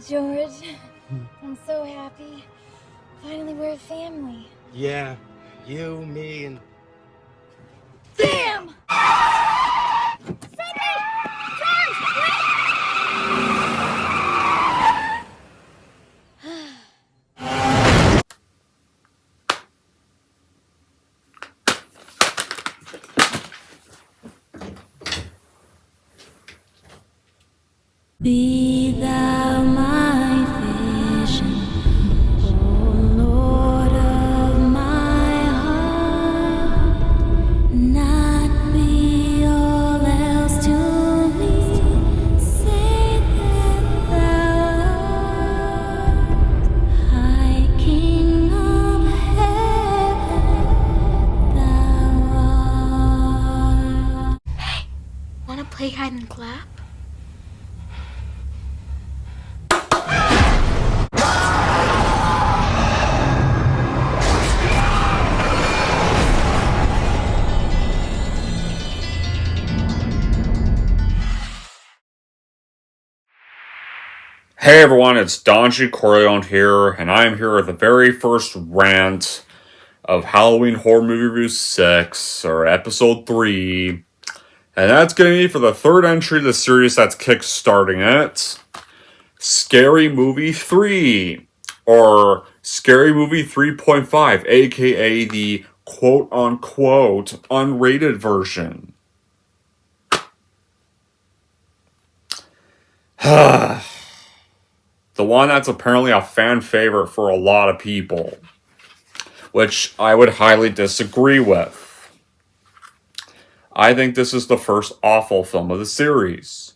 George. I'm so happy. Finally, we're a family. Yeah, you, me, and... Damn! Be thou my vision, O Lord of my heart, not be all else to me, say that thou art High King of heaven, thou art. Hey, wanna play hide and clap? Hey everyone, it's Donji Corleone here, and I'm here with the very first rant of Halloween Horror Movie Review 6, or Episode 3. And that's going to be for the third entry of the series that's kick-starting it. Scary Movie 3, or Scary Movie 3.5, aka the quote-unquote unrated version. The one that's apparently a fan favorite for a lot of people, which I would highly disagree with. I think this is the first awful film of the series.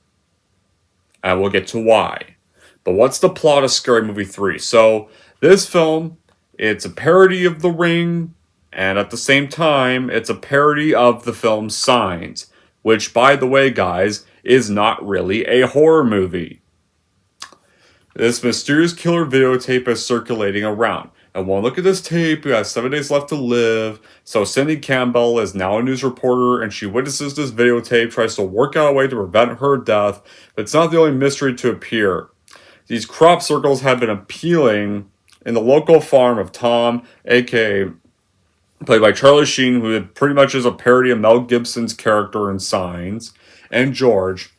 And we'll get to why. But what's the plot of Scary Movie 3? So, this film, it's a parody of The Ring, and at the same time, it's a parody of the film Signs, which, by the way, guys, is not really a horror movie. This mysterious killer videotape is circulating around. And one look at this tape, who has 7 days left to live. So Cindy Campbell is now a news reporter, and she witnesses this videotape, tries to work out a way to prevent her death. But it's not the only mystery to appear. These crop circles have been appealing in the local farm of Tom, aka played by Charlie Sheen, who pretty much is a parody of Mel Gibson's character in Signs, and George,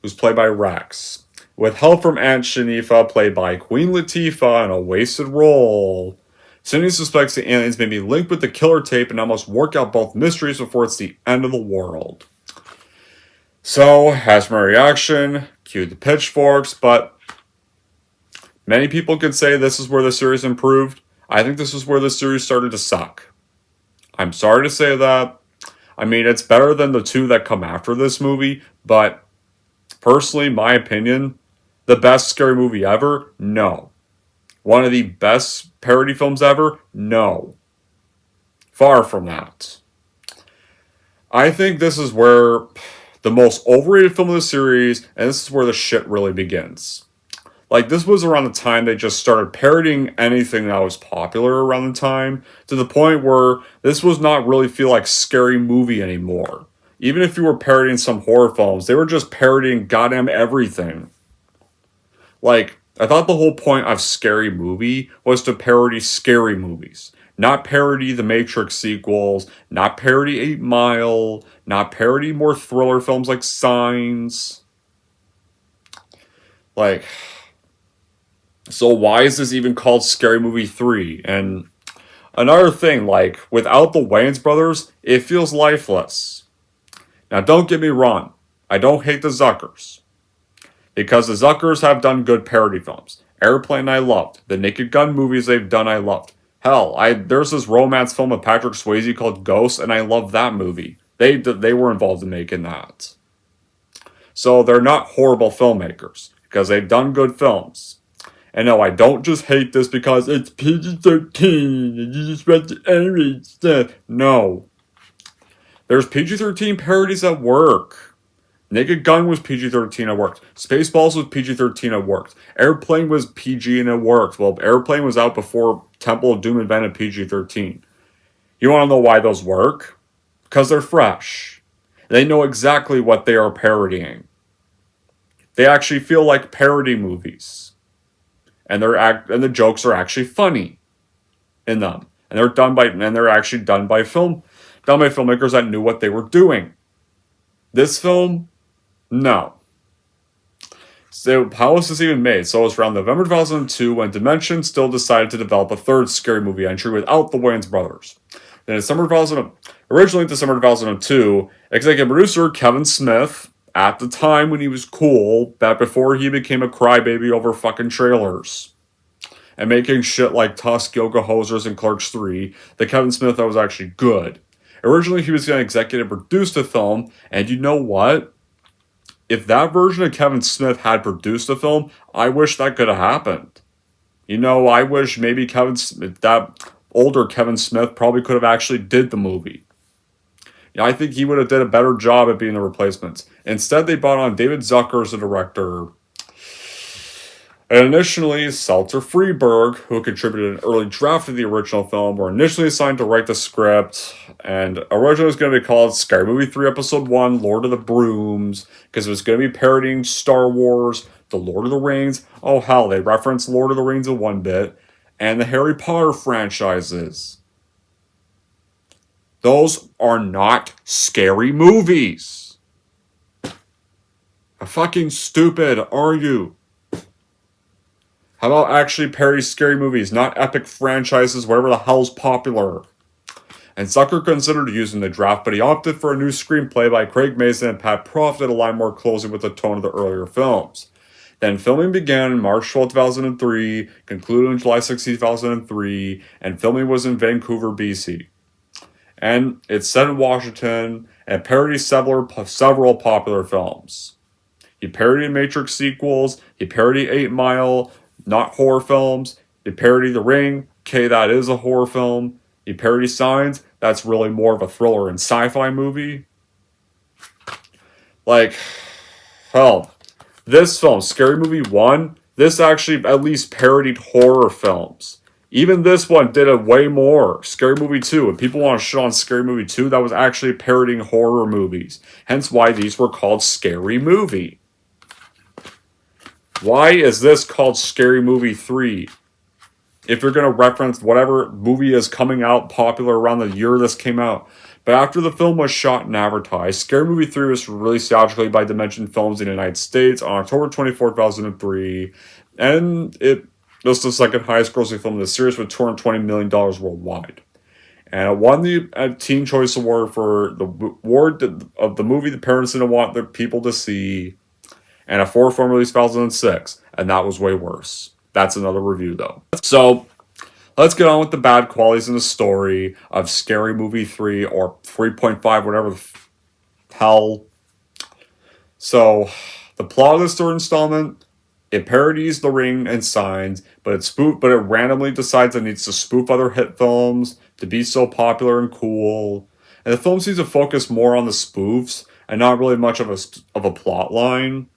who's played by Rex. With help from Aunt Shanifa, played by Queen Latifah, in a wasted role. Cindy suspects the aliens may be linked with the killer tape and almost work out both mysteries before it's the end of the world. So, as my reaction, cue the pitchforks, but many people could say this is where the series improved. I think this is where the series started to suck. I'm sorry to say that. I mean, it's better than the two that come after this movie, but personally, my opinion, the best scary movie ever? No. One of the best parody films ever? No. Far from that. I think this is where the most overrated film of the series, and this is where the shit really begins. Like, this was around the time they just started parodying anything that was popular around the time, to the point where this was not really feel like Scary Movie anymore. Even if you were parodying some horror films, they were just parodying goddamn everything. Like, I thought the whole point of Scary Movie was to parody scary movies. Not parody the Matrix sequels, not parody 8 Mile, not parody more thriller films like Signs. Like, so why is this even called Scary Movie 3? And another thing, like, without the Wayans brothers, it feels lifeless. Now, don't get me wrong. I don't hate the Zuckers. Because the Zuckers have done good parody films. Airplane I loved. The Naked Gun movies they've done I loved. Hell, there's this romance film with Patrick Swayze called Ghost, and I love that movie. They were involved in making that. So they're not horrible filmmakers. Because they've done good films. And no, I don't just hate this because it's PG-13 and you just read the R-rated stuff. No. There's PG-13 parodies that work. Naked Gun was PG-13 and it worked. Spaceballs was PG-13 and it worked. Airplane was PG and it worked. Well, Airplane was out before Temple of Doom invented PG-13. You want to know why those work? Because they're fresh. They know exactly what they are parodying. They actually feel like parody movies. and the jokes are actually funny in them, and they're actually done by filmmakers that knew what they were doing. This film, no. So how was this even made? So it was around November 2002 when Dimension still decided to develop a third Scary Movie entry without the Wayans brothers. Then originally December 2002, executive producer Kevin Smith, at the time when he was cool, back before he became a crybaby over fucking trailers and making shit like Tusk, Yoga Hosers, and Clerks 3, that Kevin Smith thought was actually good. Originally, he was going to executive produce the film, and you know what? If that version of Kevin Smith had produced the film, I wish that could have happened. I wish maybe that older Kevin Smith probably could have actually did the movie. I think he would have did a better job at being the replacements. Instead, they brought on David Zucker as the director. And initially, Seltzer Freeberg, who contributed an early draft of the original film, were initially assigned to write the script. And originally it was going to be called Scary Movie 3 Episode 1, Lord of the Brooms, because it was going to be parodying Star Wars, The Lord of the Rings. Oh hell, they referenced Lord of the Rings in one bit. And the Harry Potter franchises. Those are not scary movies. How fucking stupid are you? How about actually parody scary movies, not epic franchises, whatever the hell's popular? And Zucker considered using the draft, but he opted for a new screenplay by Craig Mazin and Pat Proft that aligned more closely with the tone of the earlier films. Then filming began on March 12, 2003, concluded on July 16, 2003, and filming was in Vancouver, BC. And it's set in Washington, and parodies several popular films. He parodied Matrix sequels, he parodied 8 Mile, not horror films. He parodied The Ring. Okay, that is a horror film. He parodied Signs. That's really more of a thriller and sci-fi movie. Like, hell, this film, Scary Movie 1, this actually at least parodied horror films. Even this one did it way more. Scary Movie 2. If people want to shit on Scary Movie 2, that was actually parodying horror movies. Hence why these were called Scary Movie. Why is this called Scary Movie 3? If you're going to reference whatever movie is coming out popular around the year this came out. But after the film was shot and advertised, Scary Movie 3 was released theatrically by Dimension Films in the United States on October 24, 2003. And it was the second highest grossing film in the series with $220 million worldwide. And it won the Teen Choice Award for the award of the movie the parents didn't want their people to see. And a 4-film release 2006, and that was way worse. That's another review, though. So, let's get on with the bad qualities in the story of Scary Movie 3, or 3.5, whatever the hell. So, the plot of this third installment, it parodies The Ring and Signs, but it randomly decides it needs to spoof other hit films to be so popular and cool. And the film seems to focus more on the spoofs, and not really much of a plot line.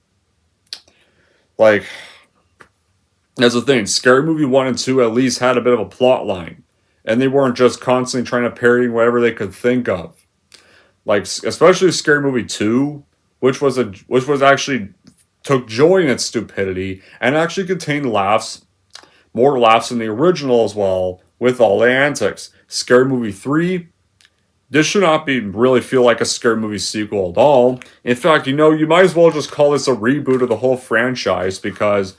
Like, that's the thing. Scary Movie 1 and 2 at least had a bit of a plot line. And they weren't just constantly trying to parody whatever they could think of. Like, especially Scary Movie 2, which was actually took joy in its stupidity and actually contained more laughs than the original as well, with all the antics. Scary Movie 3, this should not really feel like a Scary Movie sequel at all. In fact, you might as well just call this a reboot of the whole franchise, because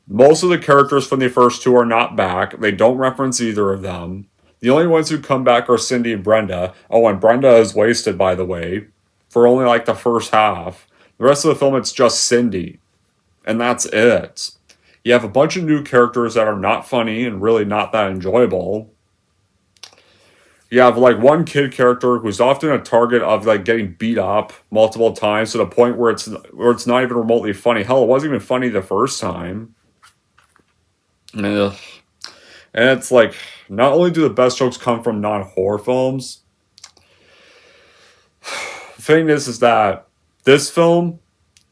most of the characters from the first two are not back. They don't reference either of them. The only ones who come back are Cindy and Brenda. Oh, and Brenda is wasted, by the way, for only like the first half. The rest of the film, it's just Cindy. And that's it. You have a bunch of new characters that are not funny and really not that enjoyable. You have like one kid character who's often a target of like getting beat up multiple times to the point where it's not even remotely funny. Hell, it wasn't even funny the first time. Ugh. And it's like, not only do the best jokes come from non-horror films, the thing is that this film,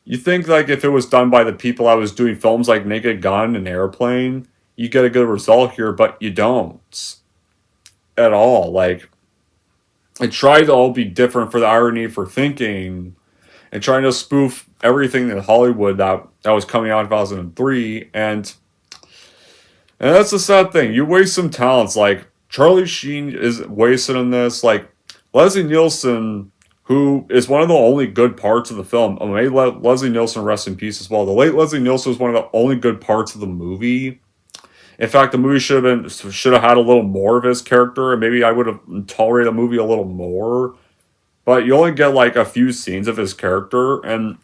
you think like if it was done by the people that was doing films like Naked Gun and Airplane, you get a good result here, but you don't. At all. Like, it tried to all be different for the irony for thinking, and trying to spoof everything in Hollywood that was coming out in 2003, and And that's the sad thing. You waste some talents. Like, Charlie Sheen is wasted in this. Like, Leslie Nielsen, who is one of the only good parts of the film. May Leslie Nielsen rest in peace as well. The late Leslie Nielsen was one of the only good parts of the movie. In fact, the movie should have had a little more of his character, and maybe I would have tolerated the movie a little more. But you only get like a few scenes of his character, and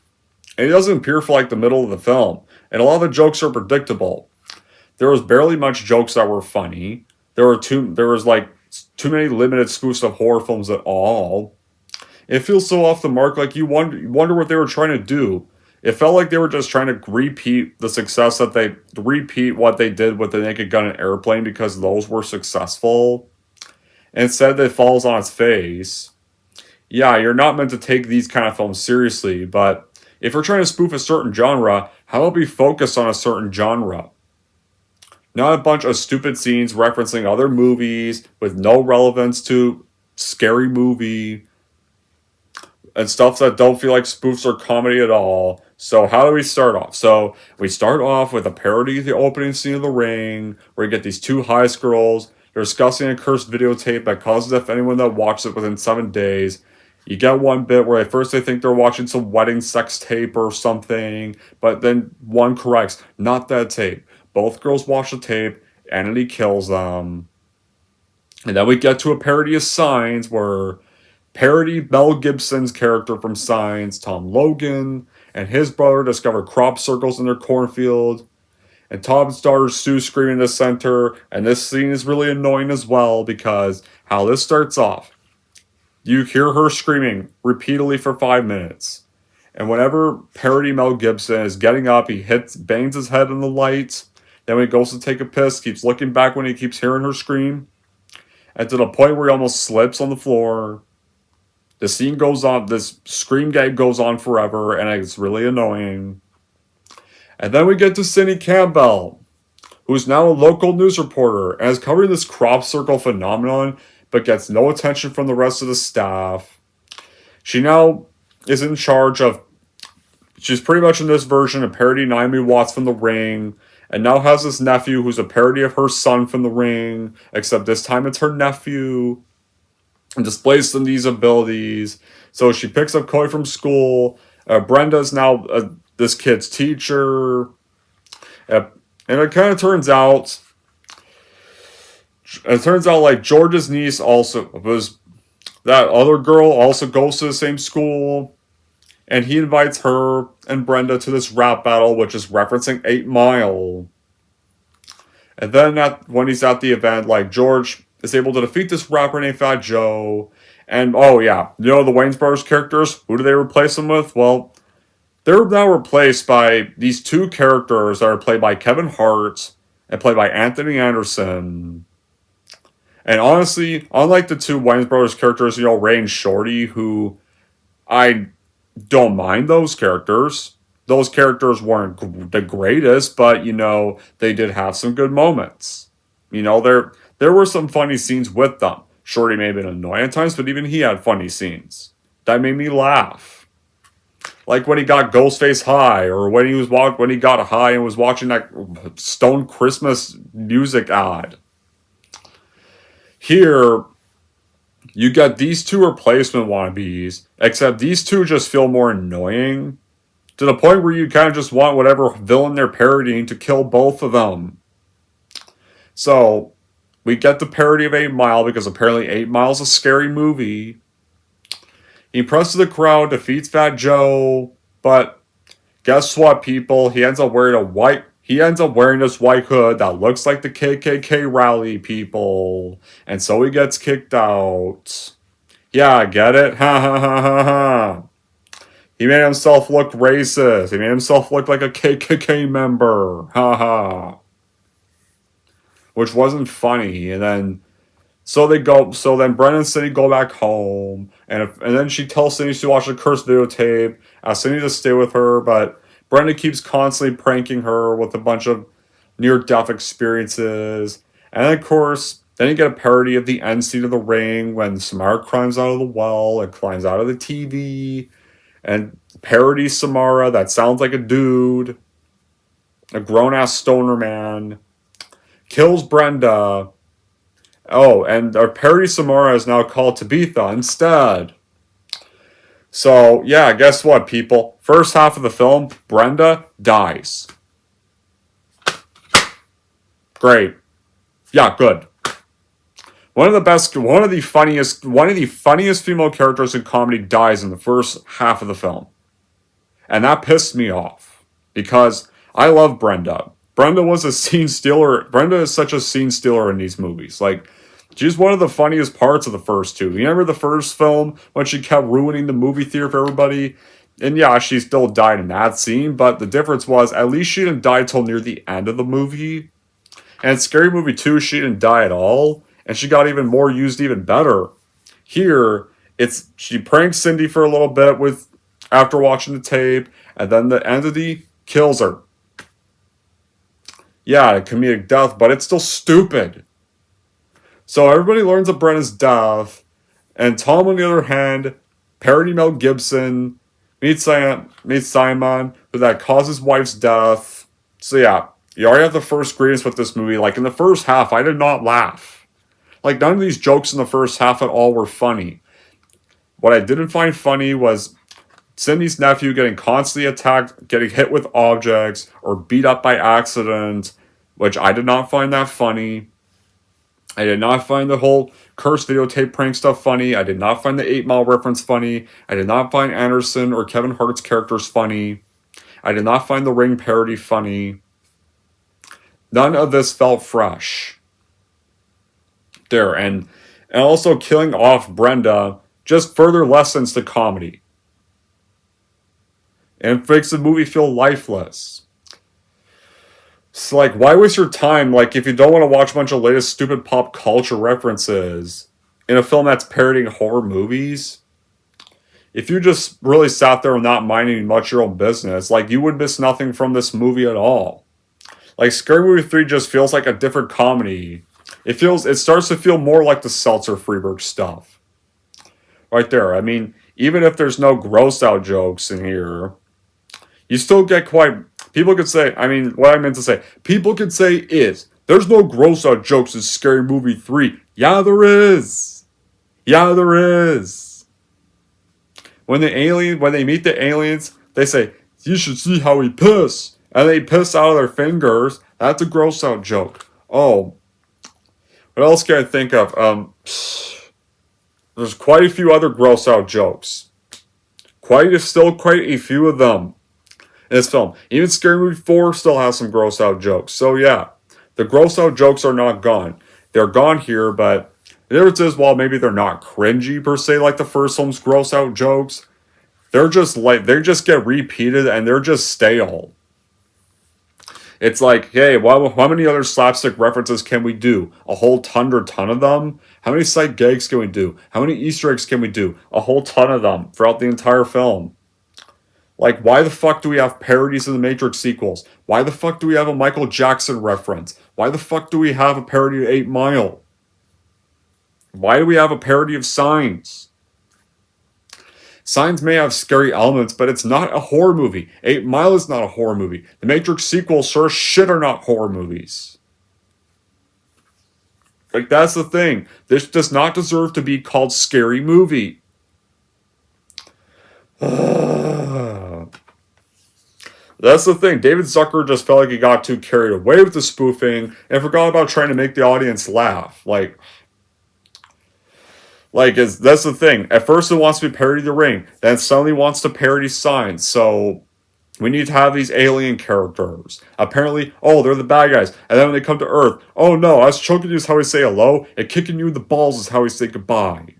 he doesn't appear for like the middle of the film. And a lot of the jokes are predictable. There was barely much jokes that were funny. There was like too many limited spoofs of horror films at all. It feels so off the mark. Like you wonder what they were trying to do. It felt like they were just trying to repeat the success that they repeat what they did with the Naked Gun and Airplane because those were successful. Instead, it falls on its face. Yeah, you're not meant to take these kind of films seriously, but if you're trying to spoof a certain genre, how about we focus on a certain genre? Not a bunch of stupid scenes referencing other movies with no relevance to Scary Movie and stuff that don't feel like spoofs or comedy at all. So how do we start off? So we start off with a parody of the opening scene of The Ring, where you get these two high schools. They're discussing a cursed videotape that causes death anyone that watches it within 7 days. You get one bit where at first they think they're watching some wedding sex tape or something, but then one corrects, not that tape. Both girls watch the tape, Entity kills them. And then we get to a parody of Signs, where parody Mel Gibson's character from Signs, Tom Logan, and his brother discover crop circles in their cornfield. And Tom's daughter Sue screaming in the center, and this scene is really annoying as well because how this starts off. You hear her screaming repeatedly for 5 minutes. And whenever parody Mel Gibson is getting up, he bangs his head in the lights. Then when he goes to take a piss, keeps looking back when he keeps hearing her scream. And to the point where he almost slips on the floor. The scene goes on, this scream gag goes on forever, and it's really annoying. And then we get to Cindy Campbell, who's now a local news reporter and is covering this crop circle phenomenon, but gets no attention from the rest of the staff. She now is in charge of, she's pretty much in this version a parody Naomi Watts from The Ring, and now has this nephew who's a parody of her son from The Ring, except this time it's her nephew, and displays some of these abilities. So she picks up Chloe from school. Brenda's now this kid's teacher. And it kind of turns out, like George's niece also was, that other girl also goes to the same school. And he invites her and Brenda to this rap battle, which is referencing 8 Mile. And then when he's at the event, like George is able to defeat this rapper named Fat Joe. And oh yeah, you know the Wayans Brothers characters? Who do they replace them with? Well, they're now replaced by these two characters that are played by Kevin Hart and played by Anthony Anderson. And honestly, unlike the two Wayans Brothers characters, Ray and Shorty, who I don't mind those characters. Those characters weren't the greatest, but, they did have some good moments. There were some funny scenes with them. Shorty may have been annoying at times, but even he had funny scenes. That made me laugh. Like when he got Ghostface high, or when he got high and was watching that Stone Christmas music ad. Here, you get these two replacement wannabes, except these two just feel more annoying, to the point where you kind of just want whatever villain they're parodying to kill both of them. So, we get the parody of 8 Mile, because apparently 8 Mile's a scary movie. He impresses the crowd, defeats Fat Joe, but guess what, people? He ends up wearing this white hood that looks like the KKK rally, people. And so he gets kicked out. Yeah, get it? Ha ha ha ha ha. He made himself look racist. He made himself look like a KKK member. Ha ha. Which wasn't funny. And then So then Brendan and Cindy go back home, and then she tells Cindy to watch the cursed videotape, asks Cindy to stay with her, but Brendan keeps constantly pranking her with a bunch of near-death experiences. And then, of course, then you get a parody of the end scene of The Ring when Samara climbs out of the well and climbs out of the TV, and parodies Samara that sounds like a dude, a grown-ass stoner man. kills Brenda. Oh, and our parody Samara is now called Tabitha instead. So, yeah, guess what, people? First half of the film, Brenda dies. Great. Yeah, good. One of the funniest female characters in comedy dies in the first half of the film. And that pissed me off. Because I love Brenda. Brenda was a scene stealer. Brenda is such a scene stealer in these movies. Like, she's one of the funniest parts of the first two. You remember the first film when she kept ruining the movie theater for everybody? And yeah, she still died in that scene, but the difference was at least she didn't die till near the end of the movie. And Scary Movie 2, she didn't die at all, and she got even more used even better. Here, she pranks Cindy for a little bit after watching the tape, and then the entity kills her. Yeah, a comedic death, but it's still stupid. So everybody learns of Brenna's death, and Tom, on the other hand, parody Mel Gibson, meets Simon, who that caused his wife's death. So yeah, you already have the first greetings with this movie. Like, in the first half, I did not laugh. Like, none of these jokes in the first half at all were funny. What I didn't find funny was Cindy's nephew getting constantly attacked, getting hit with objects, or beat up by accident, which I did not find that funny. I did not find the whole cursed videotape prank stuff funny. I did not find the 8 Mile reference funny. I did not find Anderson or Kevin Hart's characters funny. I did not find the Ring parody funny. None of this felt fresh. There, and also killing off Brenda just further lessens the comedy. And it makes the movie feel lifeless. It's like, why waste your time, like, if you don't want to watch a bunch of latest stupid pop culture references in a film that's parodying horror movies? If you just really sat there and not minding much your own business, like, you would miss nothing from this movie at all. Like, Scary Movie 3 just feels like a different comedy. It starts to feel more like the Seltzer Freeberg stuff. Right there. I mean, even if there's no gross out jokes in here, you still get people could say, what I meant to say, people could say there's no gross out jokes in Scary Movie 3. Yeah, there is. Yeah, there is. When they meet the aliens, they say, you should see how he piss. And they piss out of their fingers. That's a gross out joke. Oh. What else can I think of? There's quite a few other gross out jokes. Quite a few of them in this film. Even Scary Movie 4 still has some gross out jokes. So yeah, the gross out jokes are not gone. They're gone here, but the difference is, while maybe they're not cringy per se like the first film's gross out jokes, they just get repeated and they're just stale. It's like, hey, how many other slapstick references can we do? A whole ton of them? How many sight gags can we do? How many Easter eggs can we do? A whole ton of them throughout the entire film. Like, why the fuck do we have parodies of the Matrix sequels? Why the fuck do we have a Michael Jackson reference? Why the fuck do we have a parody of 8 Mile? Why do we have a parody of Signs? Signs may have scary elements, but it's not a horror movie. 8 Mile is not a horror movie. The Matrix sequels sure shit are not horror movies. Like, that's the thing. This does not deserve to be called Scary Movie. That's the thing. David Zucker just felt like he got too carried away with the spoofing and forgot about trying to make the audience laugh. That's the thing. At first it wants to parody The Ring, then suddenly wants to parody Signs. So we need to have these alien characters. Apparently, they're the bad guys. And then when they come to Earth, oh no, us choking you is how we say hello, and kicking you in the balls is how we say goodbye.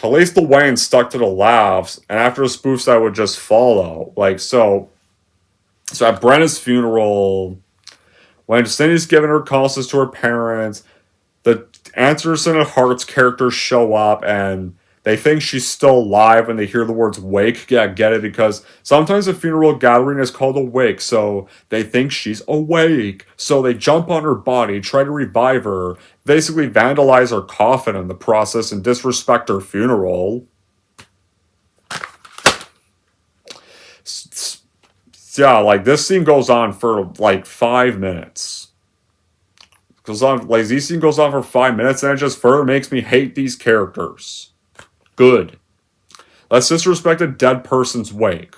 At least the Wayans stuck to the laughs, and after the spoofs that would just follow. So at Brenna's funeral, when Cindy's giving her condolences to her parents, the Anderson and Hart's characters show up, and they think she's still alive when they hear the words wake. Yeah, get it? Because sometimes a funeral gathering is called a wake, so they think she's awake. So they jump on her body, try to revive her, basically vandalize her coffin in the process and disrespect her funeral. Yeah, like this scene goes on for like 5 minutes. Goes on like this scene goes on for 5 minutes, and it just further makes me hate these characters. Good. Let's disrespect a dead person's wake.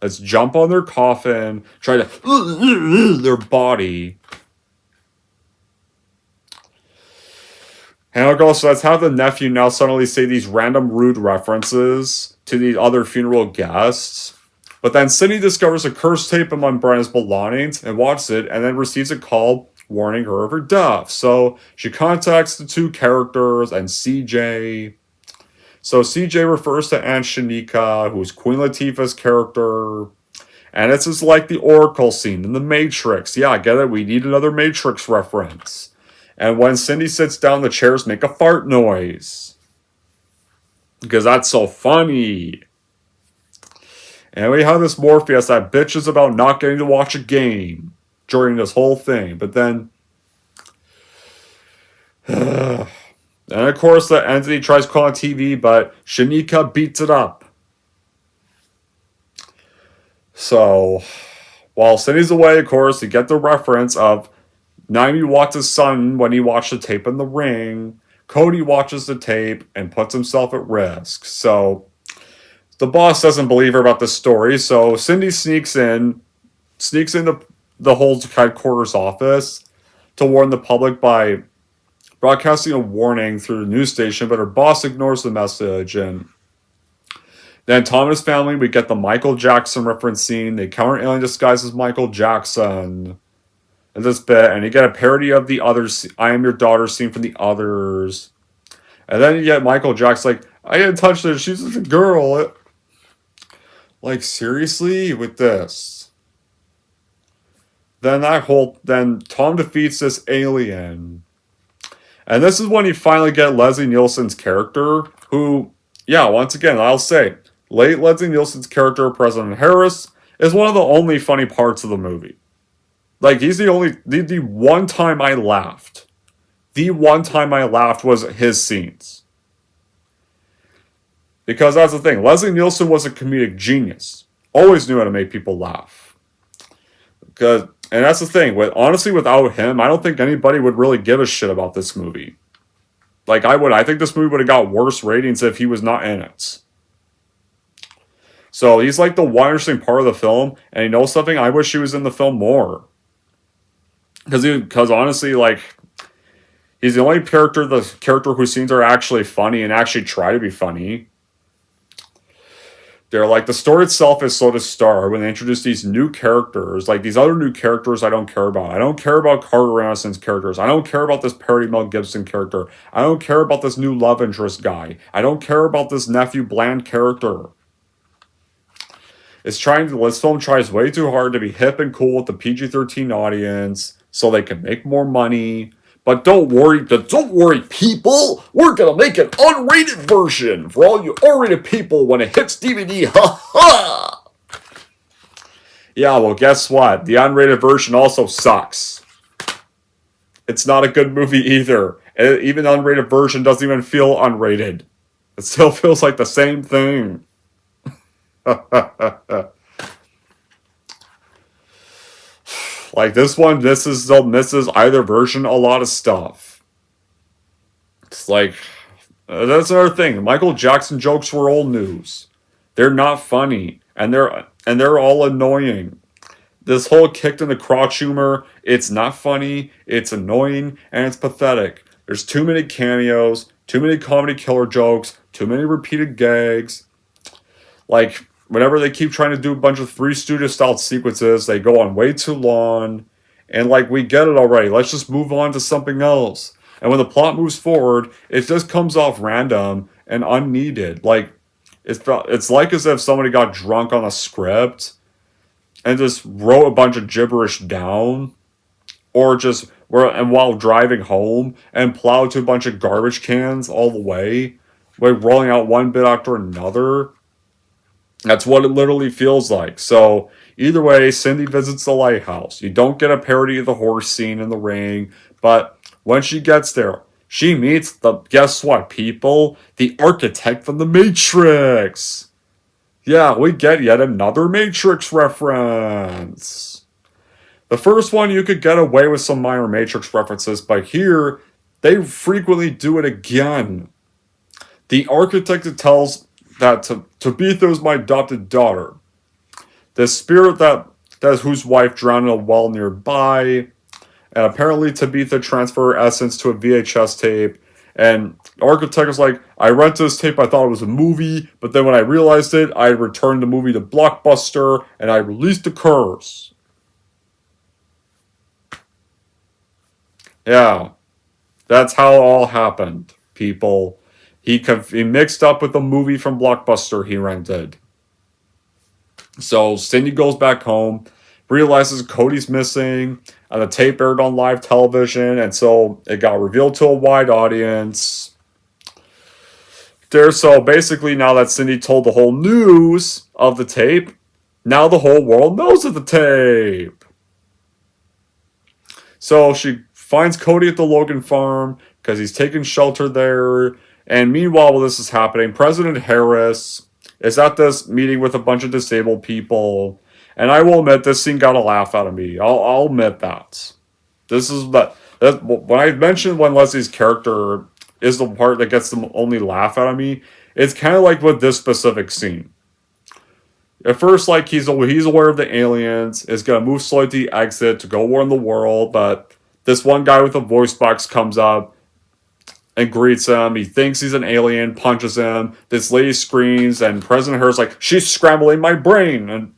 Let's jump on their coffin, try to their body. And also, let's have the nephew now suddenly say these random rude references to the other funeral guests. But then Cindy discovers a curse tape among Brenna's belongings and watches it, and then receives a call warning her of her death. So she contacts the two characters and CJ. So CJ refers to Aunt Shanika, who's Queen Latifah's character. And it's just like the Oracle scene in The Matrix. Yeah, I get it. We need another Matrix reference. And when Cindy sits down, the chairs make a fart noise. Because that's so funny. And we have this Morpheus that bitches about not getting to watch a game during this whole thing. But then... and of course the entity tries calling TV, but Shanika beats it up. So, while Cindy's away, of course, you get the reference of Naomi watches son when he watched the tape in the ring. Cody watches the tape and puts himself at risk. So, the boss doesn't believe her about the story, so Cindy sneaks into the whole headquarters office to warn the public by broadcasting a warning through the news station, but her boss ignores the message. And then Tom and his family, we get the Michael Jackson reference scene. They counter alien disguised as Michael Jackson in this bit, and you get a parody of the Others, I Am Your Daughter scene from the Others. And then you get Michael Jackson like, I didn't touch her, she's just a girl. Like, seriously? With this? Then Tom defeats this alien. And this is when you finally get Leslie Nielsen's character, who, yeah, once again, I'll say, late Leslie Nielsen's character, President Harris, is one of the only funny parts of the movie. Like, he's the one time I laughed. The one time I laughed was his scenes. Because that's the thing, Leslie Nielsen was a comedic genius. Always knew how to make people laugh. And that's the thing, honestly, without him, I don't think anybody would really give a shit about this movie. Like, I think this movie would have got worse ratings if he was not in it. So, he's like the one interesting part of the film, and you know something? I wish he was in the film more. Because honestly, like, he's the only character whose scenes are actually funny and actually try to be funny. They're like, the story itself is slow to start when they introduce these new characters. Like, these other new characters I don't care about. I don't care about Carter Anderson's characters. I don't care about this parody Mel Gibson character. I don't care about this new love interest guy. I don't care about this nephew Bland character. This film tries way too hard to be hip and cool with the PG-13 audience so they can make more money. But don't worry, people. We're gonna make an unrated version for all you R-rated people when it hits DVD. Ha ha! Yeah, well, guess what? The unrated version also sucks. It's not a good movie either. Even the unrated version doesn't even feel unrated. It still feels like the same thing. Like, this misses either version a lot of stuff. It's like, that's another thing. Michael Jackson jokes were old news. They're not funny, and they're all annoying. This whole kicked in the crotch humor, it's not funny, it's annoying, and it's pathetic. There's too many cameos, too many comedy killer jokes, too many repeated gags. Like, whenever they keep trying to do a bunch of Three Stooges style sequences, they go on way too long. And like, we get it already. Let's just move on to something else. And when the plot moves forward, it just comes off random and unneeded. Like, it's like as if somebody got drunk on a script and just wrote a bunch of gibberish down. Or while driving home and plowed to a bunch of garbage cans all the way. Like, rolling out one bit after another. That's what it literally feels like. So, either way, Cindy visits the lighthouse. You don't get a parody of the horse scene in the ring, but when she gets there, she meets guess what, people? The architect from The Matrix. Yeah, we get yet another Matrix reference. The first one, you could get away with some minor Matrix references, but here, they frequently do it again. The architect tells that Tabitha is my adopted daughter. The spirit that whose wife drowned in a well nearby, and apparently Tabitha transferred her essence to a VHS tape. And the architect was like, I rented this tape, I thought it was a movie, but then when I realized it, I returned the movie to Blockbuster, and I released the curse. Yeah, that's how it all happened, people. He mixed up with the movie from Blockbuster he rented. So Cindy goes back home, realizes Cody's missing, and the tape aired on live television, and so it got revealed to a wide audience. So basically, now that Cindy told the whole news of the tape, now the whole world knows of the tape. So she finds Cody at the Logan farm because he's taking shelter there. And meanwhile, while this is happening, President Harris is at this meeting with a bunch of disabled people. And I will admit, this scene got a laugh out of me. I'll admit that. This is when I mentioned when Leslie's character is the part that gets the only laugh out of me. It's kind of like with this specific scene. At first, like he's aware of the aliens, is gonna move slowly to the exit to go warn the world, but this one guy with a voice box comes up and greets him. He thinks he's an alien, punches him. This lady screams, and President Harris like, she's scrambling my brain, and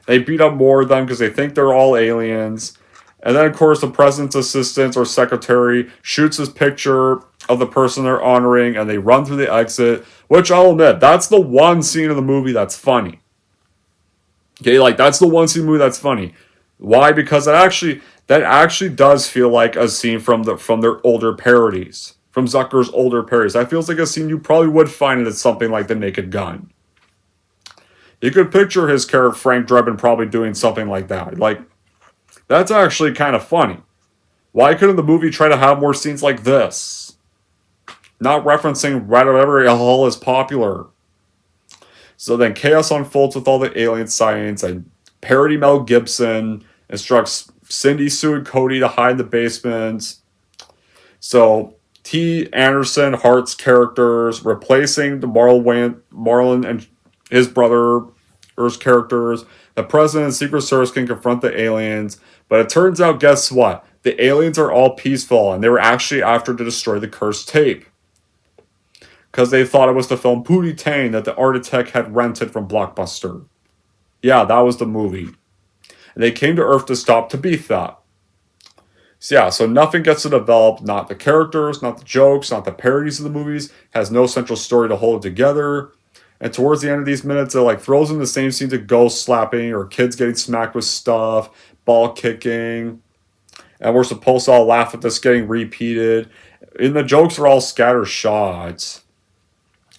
they beat up more of them because they think they're all aliens. And then, of course, the president's assistant or secretary shoots his picture of the person they're honoring, and they run through the exit, which I'll admit, that's the one scene of the movie that's funny. Okay, like, that's the one scene of the movie that's funny. Why? Because that actually does feel like a scene from their older parodies. From Zucker's older parodies. That feels like a scene you probably would find in something like The Naked Gun. You could picture his character, Frank Drebin, probably doing something like that. Like, that's actually kind of funny. Why couldn't the movie try to have more scenes like this? Not referencing whatever hell is popular. So then chaos unfolds with all the alien sightings, and parody Mel Gibson instructs Cindy, Sue, and Cody to hide in the basement. So T. Anderson Hart's characters, replacing the Marlon and his brother's characters. The president and Secret Service can confront the aliens, but it turns out, guess what? The aliens are all peaceful, and they were actually after to destroy the cursed tape. Because they thought it was the film Pootie Tang that the architect had rented from Blockbuster. Yeah, that was the movie. And they came to Earth to stop Tabitha. So yeah, so nothing gets to develop, not the characters, not the jokes, not the parodies of the movies, has no central story to hold it together. And towards the end of these minutes, it like throws in the same scenes of ghost slapping or kids getting smacked with stuff, ball kicking. And we're supposed to all laugh at this getting repeated. And the jokes are all scatter shots.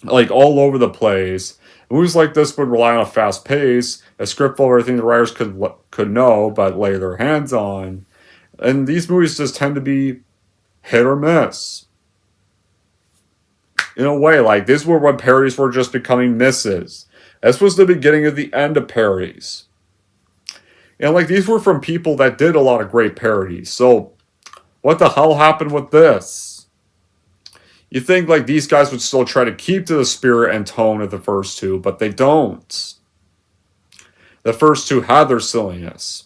Like all over the place. Movies like this would rely on a fast pace, a script full of everything the writers could know but lay their hands on. And these movies just tend to be hit or miss. In a way, like, these were when parodies were just becoming misses. This was the beginning of the end of parodies. And, like, these were from people that did a lot of great parodies. So, what the hell happened with this? You think, like, these guys would still try to keep to the spirit and tone of the first two, but they don't. The first two had their silliness.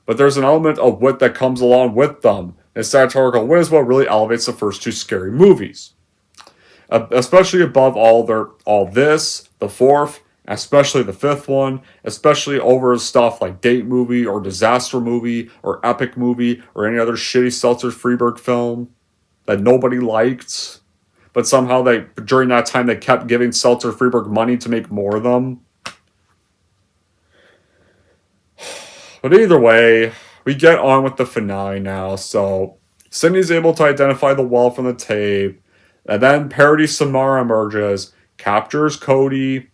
But there's an element of wit that comes along with them. And satirical wit is what really elevates the first two scary movies. Especially above all this, the fourth, especially the fifth one, especially over stuff like Date Movie or Disaster Movie or Epic Movie or any other shitty Seltzer Freeberg film that nobody liked. But somehow during that time they kept giving Seltzer Freeberg money to make more of them. But either way, we get on with the finale now. So Cindy's able to identify the well from the tape. And then parody Samara emerges, captures Cody.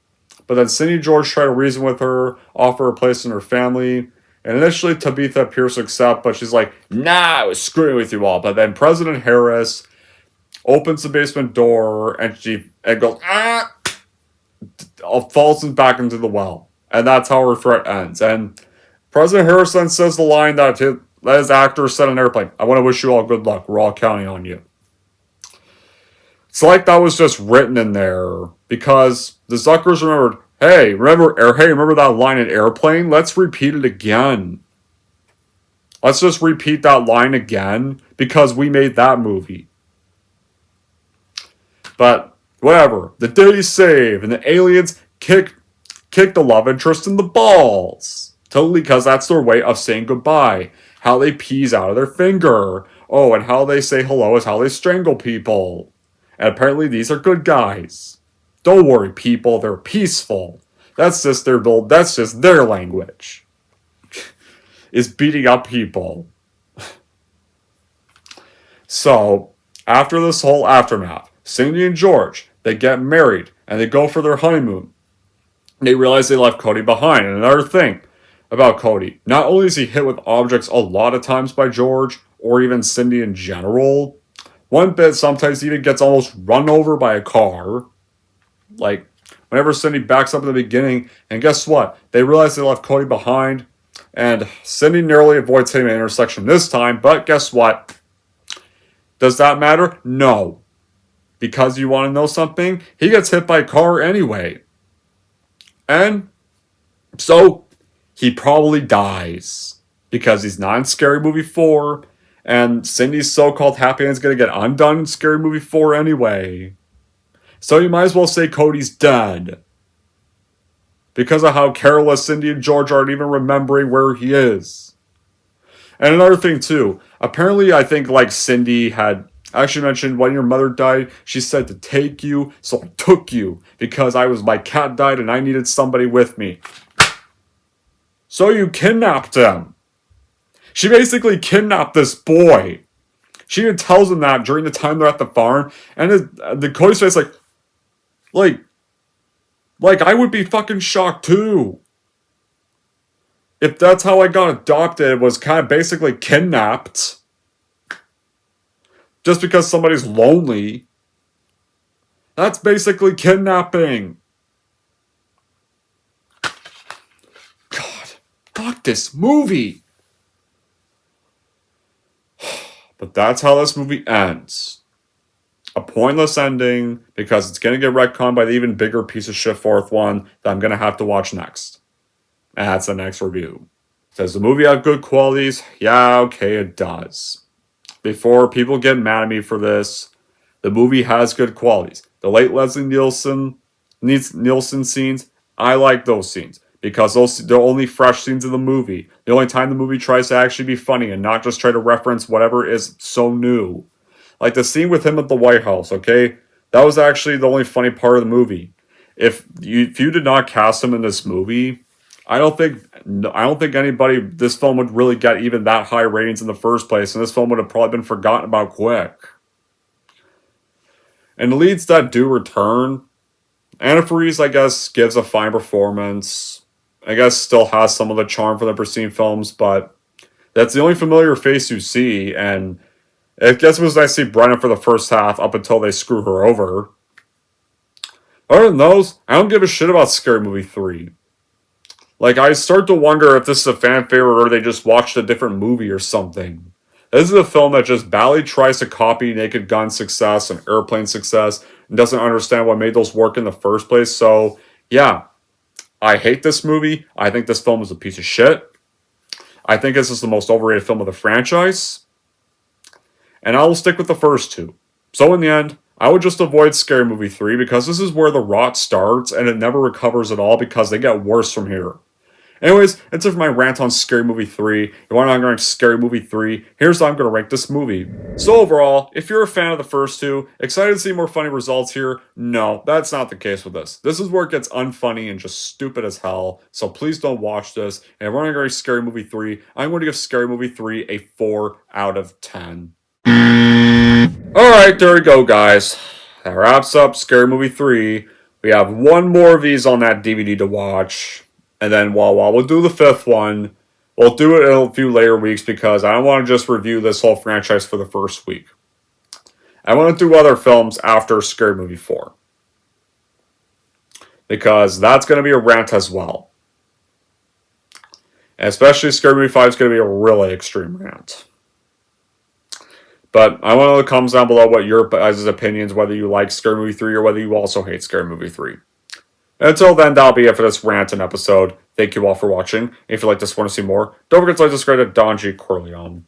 But then Cindy and George try to reason with her, offer her a place in her family. And initially Tabitha appears to accept, but she's like, nah, I was screwing with you all. But then President Harris opens the basement door and she goes, ah! falls back into the well. And that's how her threat ends. And President Harrison says the line that his actor said on an airplane, I want to wish you all good luck. We're all counting on you. It's like that was just written in there because the Zuckers remembered, hey, remember that line in Airplane? Let's repeat it again. Let's just repeat that line again because we made that movie. But whatever. The day save and the aliens kick the love interest in the balls. Totally, because that's their way of saying goodbye. How they pees out of their finger. Oh, and how they say hello is how they strangle people. And apparently these are good guys. Don't worry, people, they're peaceful. That's just their language. Is beating up people. So, after this whole aftermath, Cindy and George, they get married and they go for their honeymoon. They realize they left Cody behind. And another thing about Cody, not only is he hit with objects a lot of times by George, or even Cindy in general, one bit sometimes even gets almost run over by a car. Like, whenever Cindy backs up in the beginning, and guess what? They realize they left Cody behind, and Cindy narrowly avoids hitting an intersection this time, but guess what? Does that matter? No. Because you want to know something? He gets hit by a car anyway. And so he probably dies. Because he's not in Scary Movie 4. And Cindy's so-called happy end's going to get undone in Scary Movie 4 anyway. So you might as well say Cody's dead. Because of how careless Cindy and George aren't even remembering where he is. And another thing too. Apparently I think like Cindy had actually mentioned when your mother died, she said to take you, so I took you. Because my cat died and I needed somebody with me. So you kidnapped him. She basically kidnapped this boy. She even tells him that during the time they're at the farm. And the Cody's face like I would be fucking shocked too. If that's how I got adopted, was kind of basically kidnapped. Just because somebody's lonely. That's basically kidnapping. God, fuck this movie. But that's how this movie ends. A pointless ending because it's going to get retconned by the even bigger piece of shit fourth one that I'm going to have to watch next. And that's the next review. Does the movie have good qualities? Yeah, okay, it does. Before people get mad at me for this, the movie has good qualities. The late Leslie Nielsen scenes, I like those scenes. Because they're only fresh scenes of the movie. The only time the movie tries to actually be funny and not just try to reference whatever is so new. Like the scene with him at the White House, okay? That was actually the only funny part of the movie. If you did not cast him in this movie, I don't think this film would really get even that high ratings in the first place, and this film would have probably been forgotten about quick. And the leads that do return, Anna Faris, I guess, gives a fine performance. I guess still has some of the charm from the preceding films, but that's the only familiar face you see, and I guess it was nice to see Brenna for the first half up until they screw her over. Other than those, I don't give a shit about Scary Movie 3. Like, I start to wonder if this is a fan favorite or they just watched a different movie or something. This is a film that just badly tries to copy Naked Gun's success and Airplane success and doesn't understand what made those work in the first place. So, yeah, I hate this movie. I think this film is a piece of shit. I think this is the most overrated film of the franchise. And I will stick with the first two. So in the end, I would just avoid Scary Movie 3 because this is where the rot starts and it never recovers at all because they get worse from here. Anyways, that's it for my rant on Scary Movie 3. If you want to rank Scary Movie 3, here's how I'm going to rank this movie. So overall, if you're a fan of the first two, excited to see more funny results here? No, that's not the case with this. This is where it gets unfunny and just stupid as hell, so please don't watch this. And if we're going to rank Scary Movie 3, I'm going to give Scary Movie 3 a 4 out of 10. Alright, there we go, guys. That wraps up Scary Movie 3. We have one more of these on that DVD to watch. And then while we'll do the fifth one, we'll do it in a few later weeks because I don't want to just review this whole franchise for the first week. I want to do other films after Scary Movie 4. because that's going to be a rant as well. And especially Scary Movie 5 is going to be a really extreme rant. But I want to know in the comments down below what your guys' opinions, whether you like Scary Movie 3 or whether you also hate Scary Movie 3. Until then, that'll be it for this rant and episode. Thank you all for watching. If you like this, want to see more, don't forget to like, subscribe to Don G. Corleone.